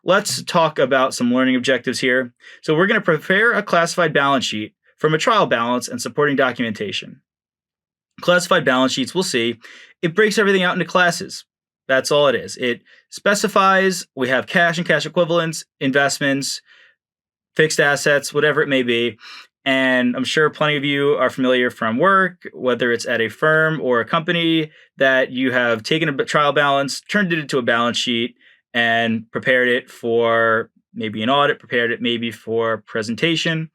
let's talk about some learning objectives here. So we're going to prepare a classified balance sheet from a trial balance and supporting documentation. Classified balance sheets, we'll see, it breaks everything out into classes. That's all it is. It specifies we have cash and cash equivalents, investments, fixed assets, whatever it may be. And I'm sure plenty of you are familiar from work, whether it's at a firm or a company, that you have taken a trial balance, turned it into a balance sheet, and prepared it for maybe an audit, prepared it maybe for presentation.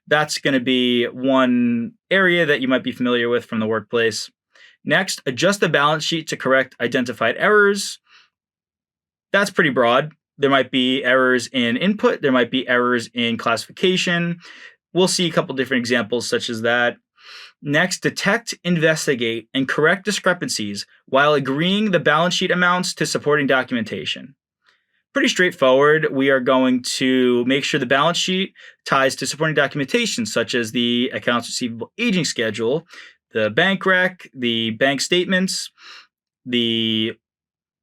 That's going to be one area that you might be familiar with from the workplace. Next, adjust the balance sheet to correct identified errors. That's pretty broad. There might be errors in input. There might be errors in classification. We'll see a couple different examples such as that. Next, detect, investigate, and correct discrepancies while agreeing the balance sheet amounts to supporting documentation. Pretty straightforward. We are going to make sure the balance sheet ties to supporting documentation, such as the accounts receivable aging schedule, the bank rec, the bank statements, the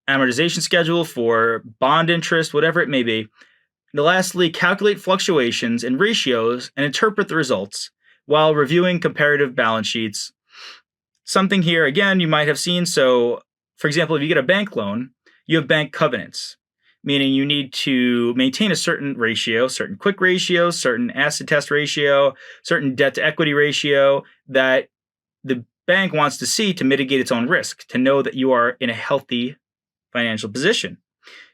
amortization schedule for bond interest, whatever it may be. And lastly, calculate fluctuations and ratios and interpret the results while reviewing comparative balance sheets. Something here, again, you might have seen. So, for example, if you get a bank loan, you have bank covenants, meaning you need to maintain a certain ratio, certain quick ratio, certain acid test ratio, certain debt to equity ratio that the bank wants to see to mitigate its own risk, to know that you are in a healthy financial position.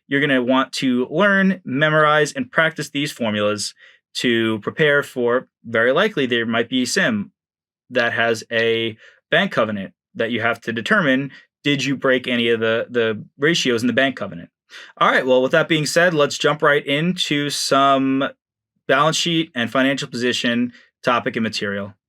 You're going to want to learn, memorize, and practice these formulas to prepare for, very likely, there might be a SIM that has a bank covenant that you have to determine, did you break any of the ratios in the bank covenant? All right, well, with that being said, let's jump right into some balance sheet and financial position topic and material.